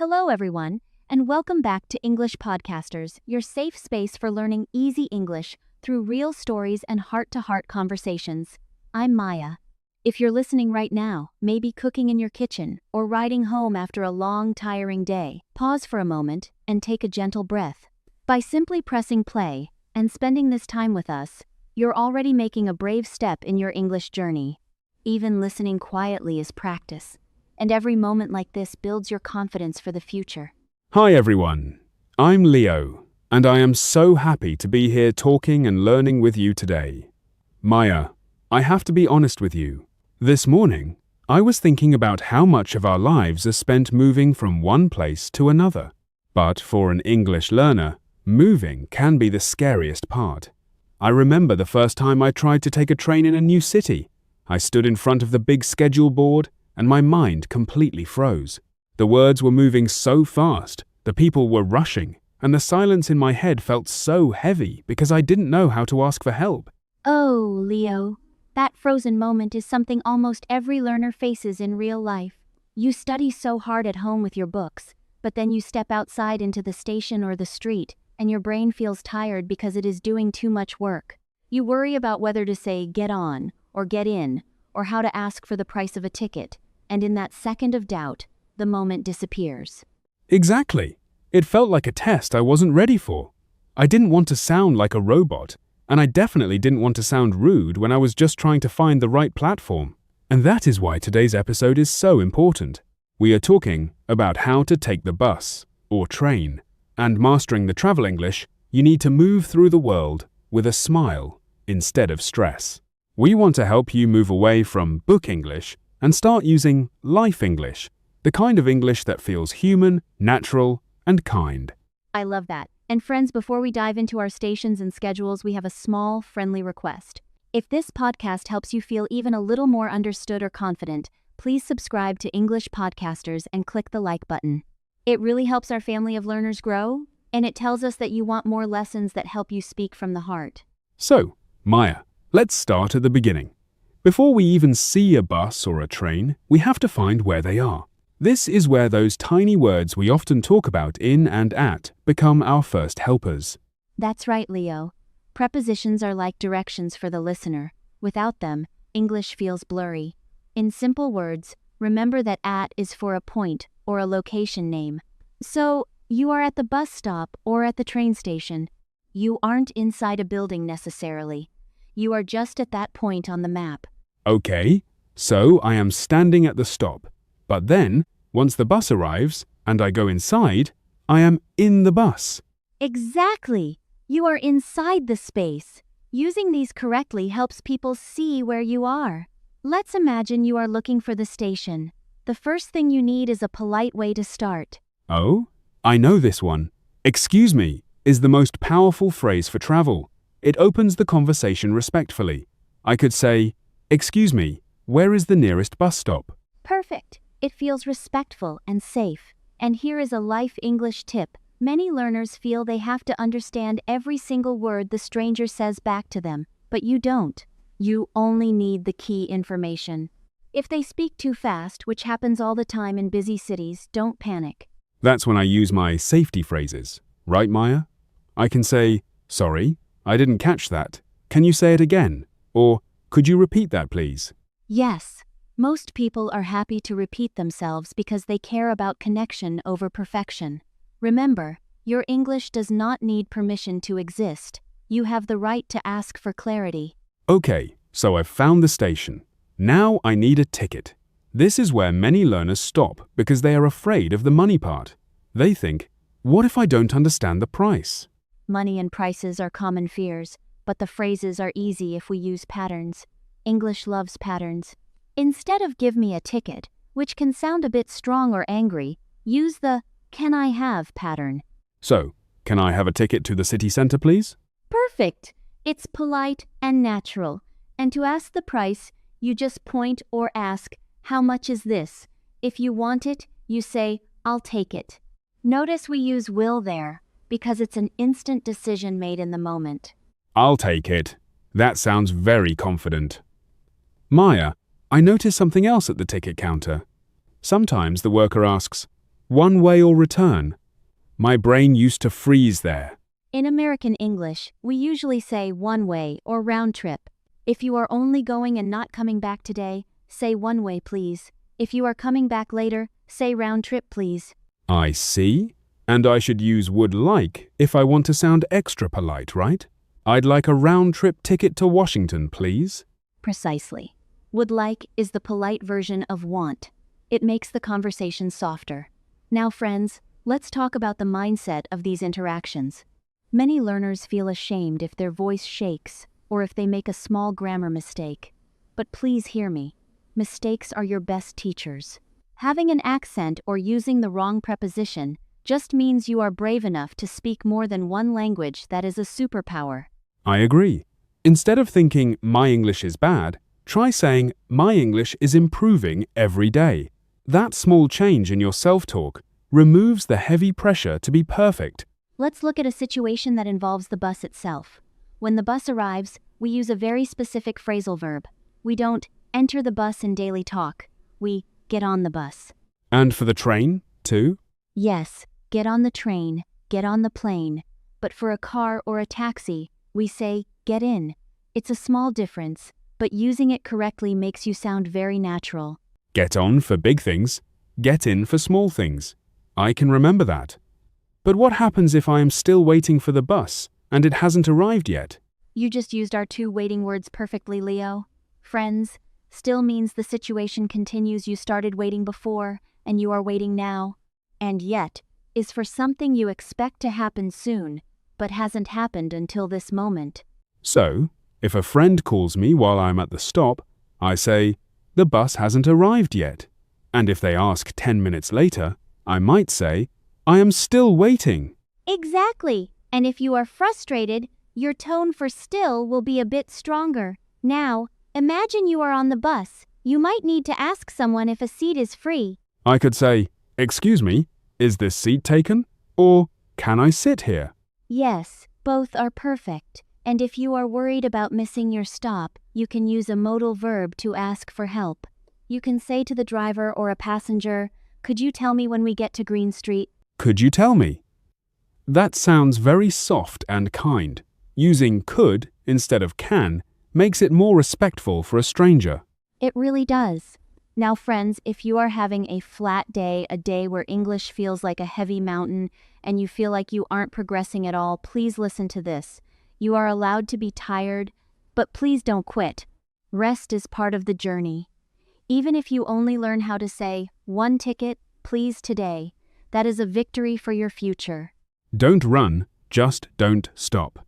Hello, everyone, and welcome back to English Podcasters, your safe space for learning easy English through real stories and heart-to-heart conversations. I'm Maya. If you're listening right now, maybe cooking in your kitchen or riding home after a long, tiring day, pause for a moment and take a gentle breath. By simply pressing play and spending this time with us, you're already making a brave step in your English journey. Even listening quietly is practice, and every moment like this builds your confidence for the future. Hi everyone, I'm Leo, and I am so happy to be here talking and learning with you today. Maya, I have to be honest with you. This morning, I was thinking about how much of our lives are spent moving from one place to another. But for an English learner, moving can be the scariest part. I remember the first time I tried to take a train in a new city. I stood in front of the big schedule board, and my mind completely froze. The words were moving so fast, the people were rushing, and the silence in my head felt so heavy because I didn't know how to ask for help. Oh, Leo, that frozen moment is something almost every learner faces in real life. You study so hard at home with your books, but then you step outside into the station or the street, and your brain feels tired because it is doing too much work. You worry about whether to say get on, or get in, or how to ask for the price of a ticket, and in that second of doubt, the moment disappears. Exactly. It felt like a test I wasn't ready for. I didn't want to sound like a robot, and I definitely didn't want to sound rude when I was just trying to find the right platform. And that is why today's episode is so important. We are talking about how to take the bus, or train, and mastering the travel English, you need to move through the world with a smile instead of stress. We want to help you move away from book English and start using life English, the kind of English that feels human, natural, and kind. I love that. And friends, before we dive into our stations and schedules, we have a small, friendly request. If this podcast helps you feel even a little more understood or confident, please subscribe to English Podcasters and click the like button. It really helps our family of learners grow, and it tells us that you want more lessons that help you speak from the heart. So, Maya, let's start at the beginning. Before we even see a bus or a train, we have to find where they are. This is where those tiny words we often talk about in and at become our first helpers. That's right, Leo. Prepositions are like directions for the listener. Without them, English feels blurry. In simple words, remember that at is for a point or a location name. So, you are at the bus stop or at the train station. You aren't inside a building necessarily. You are just at that point on the map. Okay, so I am standing at the stop. But then, once the bus arrives and I go inside, I am in the bus. Exactly! You are inside the space. Using these correctly helps people see where you are. Let's imagine you are looking for the station. The first thing you need is a polite way to start. Oh, I know this one. Excuse me is the most powerful phrase for travel. It opens the conversation respectfully. I could say, "Excuse me, where is the nearest bus stop?" Perfect. It feels respectful and safe. And here is a life English tip. Many learners feel they have to understand every single word the stranger says back to them, but you don't. You only need the key information. If they speak too fast, which happens all the time in busy cities, don't panic. That's when I use my safety phrases. Right, Maya? I can say, "Sorry, I didn't catch that. Can you say it again?" Or, "Could you repeat that, please?" Yes, most people are happy to repeat themselves because they care about connection over perfection. Remember, your English does not need permission to exist. You have the right to ask for clarity. Okay, so I've found the station. Now I need a ticket. This is where many learners stop because they are afraid of the money part. They think, what if I don't understand the price? Money and prices are common fears, but the phrases are easy if we use patterns. English loves patterns. Instead of give me a ticket, which can sound a bit strong or angry, use the can I have pattern. So, can I have a ticket to the city center, please? Perfect! It's polite and natural. And to ask the price, you just point or ask, how much is this? If you want it, you say, I'll take it. Notice we use will there, because it's an instant decision made in the moment. I'll take it. That sounds very confident. Maya, I noticed something else at the ticket counter. Sometimes the worker asks, one way or return. My brain used to freeze there. In American English, we usually say one way or round trip. If you are only going and not coming back today, say one way please. If you are coming back later, say round trip please. I see. And I should use would like if I want to sound extra polite, right? I'd like a round-trip ticket to Washington, please. Precisely. Would like is the polite version of want. It makes the conversation softer. Now, friends, let's talk about the mindset of these interactions. Many learners feel ashamed if their voice shakes or if they make a small grammar mistake. But please hear me. Mistakes are your best teachers. Having an accent or using the wrong preposition just means you are brave enough to speak more than one language. That is a superpower. I agree. Instead of thinking my English is bad, try saying my English is improving every day. That small change in your self-talk removes the heavy pressure to be perfect. Let's look at a situation that involves the bus itself. When the bus arrives, we use a very specific phrasal verb. We don't enter the bus in daily talk. We get on the bus. And for the train, too? Yes, get on the train, get on the plane. But for a car or a taxi, we say get in. It's a small difference, but using it correctly makes you sound very natural. Get on for big things, get in for small things. I can remember that. But what happens if I am still waiting for the bus and it hasn't arrived yet? You just used our two waiting words perfectly, Leo. Friends, still means the situation continues. You started waiting before, and you are waiting now. And yet is for something you expect to happen soon, but hasn't happened until this moment. So, if a friend calls me while I'm at the stop, I say, the bus hasn't arrived yet. And if they ask 10 minutes later, I might say, I am still waiting. Exactly. And if you are frustrated, your tone for still will be a bit stronger. Now, imagine you are on the bus. You might need to ask someone if a seat is free. I could say, excuse me, is this seat taken? Or, can I sit here? Yes, both are perfect. And if you are worried about missing your stop, you can use a modal verb to ask for help. You can say to the driver or a passenger, could you tell me when we get to Green Street? Could you tell me? That sounds very soft and kind. Using could instead of can makes it more respectful for a stranger. It really does. Now, friends, if you are having a flat day, a day where English feels like a heavy mountain, and you feel like you aren't progressing at all, please listen to this. You are allowed to be tired, but please don't quit. Rest is part of the journey. Even if you only learn how to say, one ticket, please today, that is a victory for your future. Don't run, just don't stop.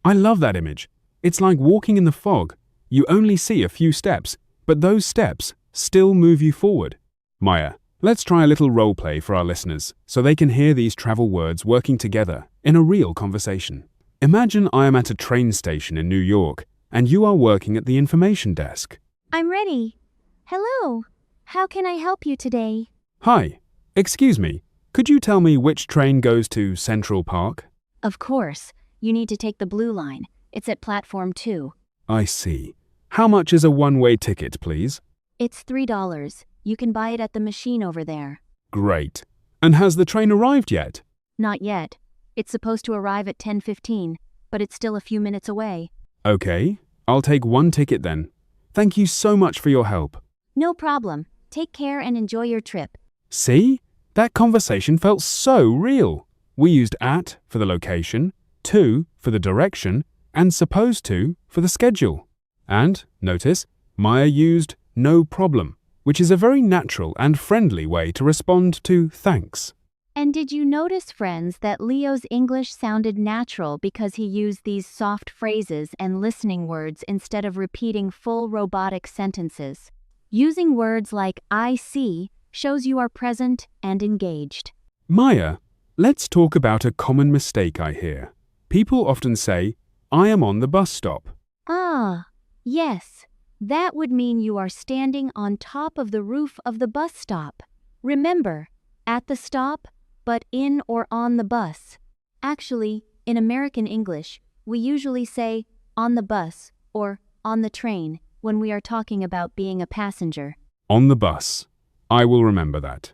I love that image. It's like walking in the fog. You only see a few steps, but those steps still move you forward. Maya, let's try a little role play for our listeners so they can hear these travel words working together in a real conversation. Imagine I am at a train station in New York and you are working at the information desk. I'm ready. Hello. How can I help you today? Hi, excuse me, could you tell me which train goes to Central Park? Of course. You need to take the blue line. It's at platform 2. I see. How much is a one-way ticket, please? It's $3. You can buy it at the machine over there. Great. And has the train arrived yet? Not yet. It's supposed to arrive at 10:15, but it's still a few minutes away. Okay, I'll take one ticket then. Thank you so much for your help. No problem. Take care and enjoy your trip. See? That conversation felt so real. We used at for the location, to for the direction, and supposed to for the schedule. And, notice, Maya used no problem, which is a very natural and friendly way to respond to thanks. And did you notice, friends, that Leo's English sounded natural because he used these soft phrases and listening words instead of repeating full robotic sentences? Using words like I see shows you are present and engaged. Maya, let's talk about a common mistake I hear. People often say, I am on the bus stop. Ah, yes. That would mean you are standing on top of the roof of the bus stop. Remember, at the stop, but in or on the bus. Actually, in American English, we usually say on the bus or on the train when we are talking about being a passenger. On the bus. I will remember that.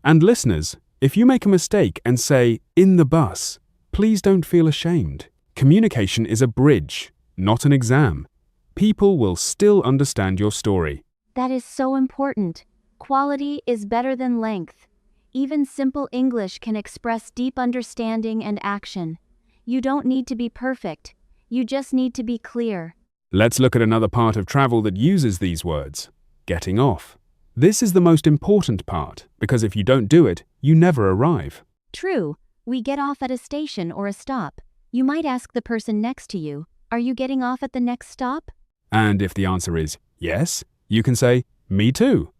And listeners, If you make a mistake and say, in the bus, please don't feel ashamed. Communication is a bridge, not an exam. People will still understand your story. That is so important. Quality is better than length. Even simple English can express deep understanding and action. You don't need to be perfect. You just need to be clear. Let's look at another part of travel that uses these words. Getting off. This is the most important part, because if you don't do it, you never arrive. True. We get off at a station or a stop. You might ask the person next to you, "Are you getting off at the next stop?" And if the answer is yes, you can say, me too.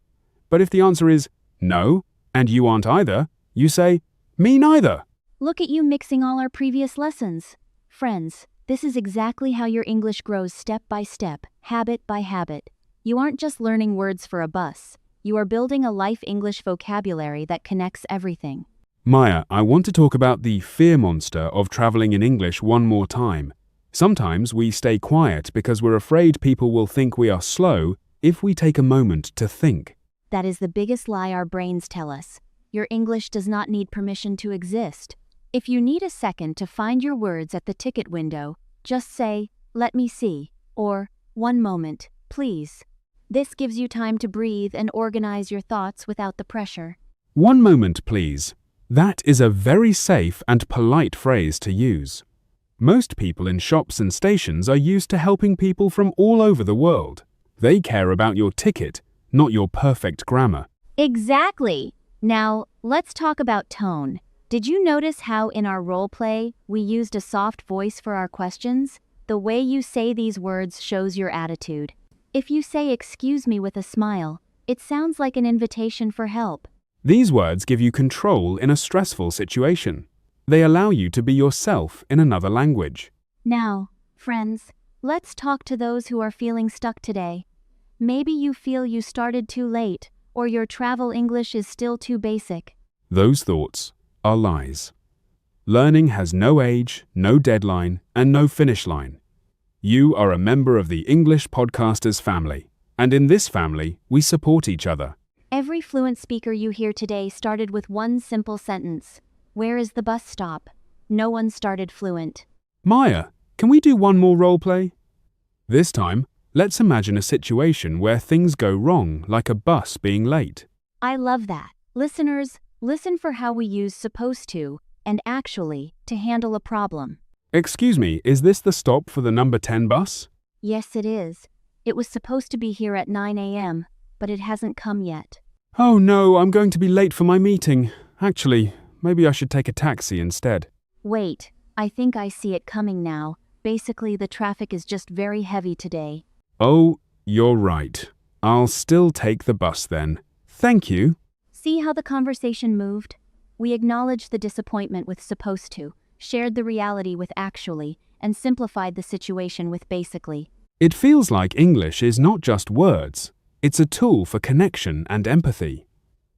But if the answer is no, and you aren't either, you say, me neither. Look at you mixing all our previous lessons. Friends, this is exactly how your English grows step by step, habit by habit. You aren't just learning words for a bus. You are building a life English vocabulary that connects everything. Maya, I want to talk about the fear monster of traveling in English one more time. Sometimes we stay quiet because we're afraid people will think we are slow if we take a moment to think. That is the biggest lie our brains tell us. Your English does not need permission to exist. If you need a second to find your words at the ticket window, just say, "Let me see," or "One moment, please." This gives you time to breathe and organize your thoughts without the pressure. One moment, please. That is a very safe and polite phrase to use. Most people in shops and stations are used to helping people from all over the world. They care about your ticket, not your perfect grammar. Exactly. Now, let's talk about tone. Did you notice how in our role play, we used a soft voice for our questions? The way you say these words shows your attitude. If you say "excuse me" with a smile, it sounds like an invitation for help. These words give you control in a stressful situation. They allow you to be yourself in another language. Now, friends, let's talk to those who are feeling stuck today. Maybe you feel you started too late, or your travel English is still too basic. Those thoughts are lies. Learning has no age, no deadline, and no finish line. You are a member of the English Podcasters family, and in this family, we support each other. Every fluent speaker you hear today started with one simple sentence. Where is the bus stop? No one started fluent. Maya, can we do one more role play? This time, let's imagine a situation where things go wrong, like a bus being late. I love that. Listeners, listen for how we use supposed to and actually to handle a problem. Excuse me, is this the stop for the number 10 bus? Yes, it is. It was supposed to be here at 9 a.m., but it hasn't come yet. Oh no, I'm going to be late for my meeting. Actually, maybe I should take a taxi instead. Wait, I think I see it coming now. Basically, the traffic is just very heavy today. Oh, you're right. I'll still take the bus then. Thank you. See how the conversation moved? We acknowledged the disappointment with supposed to, shared the reality with actually, and simplified the situation with basically. It feels like English is not just words. It's a tool for connection and empathy.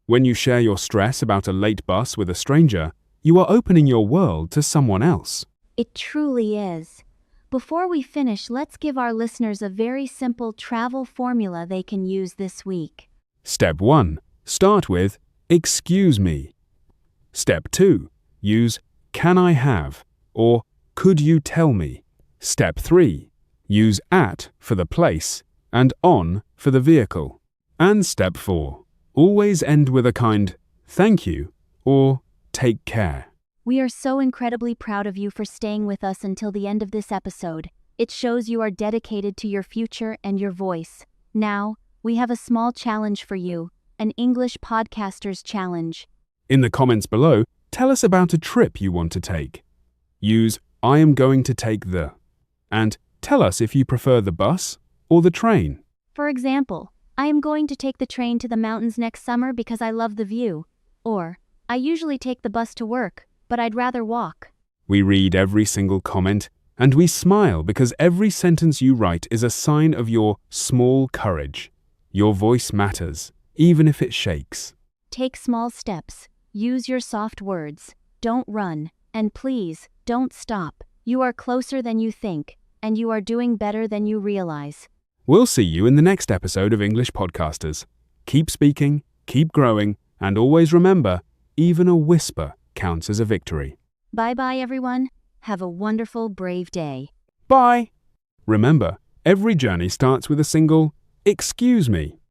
When you share your stress about a late bus with a stranger, you are opening your world to someone else. It truly is. Before we finish, let's give our listeners a very simple travel formula they can use this week. Step 1. Start with, excuse me. Step 2. Use, can I have, or could you tell me. Step 3. Use at for the place and on for the vehicle. And step 4. Always end with a kind thank you or take care. We are so incredibly proud of you for staying with us until the end of this episode. It shows you are dedicated to your future and your voice. Now, we have a small challenge for you, an English Podcasters Challenge. In the comments below, tell us about a trip you want to take. Use I am going to take the, and tell us if you prefer the bus or the train. For example, I am going to take the train to the mountains next summer because I love the view. Or, I usually take the bus to work, but I'd rather walk. We read every single comment, and we smile because every sentence you write is a sign of your small courage. Your voice matters, even if it shakes. Take small steps. Use your soft words. Don't run. And please, don't stop. You are closer than you think, and you are doing better than you realize. We'll see you in the next episode of English Podcasters. Keep speaking, keep growing, and always remember, even a whisper counts as a victory. Bye-bye, everyone. Have a wonderful, brave day. Bye! Remember, every journey starts with a single "Excuse me."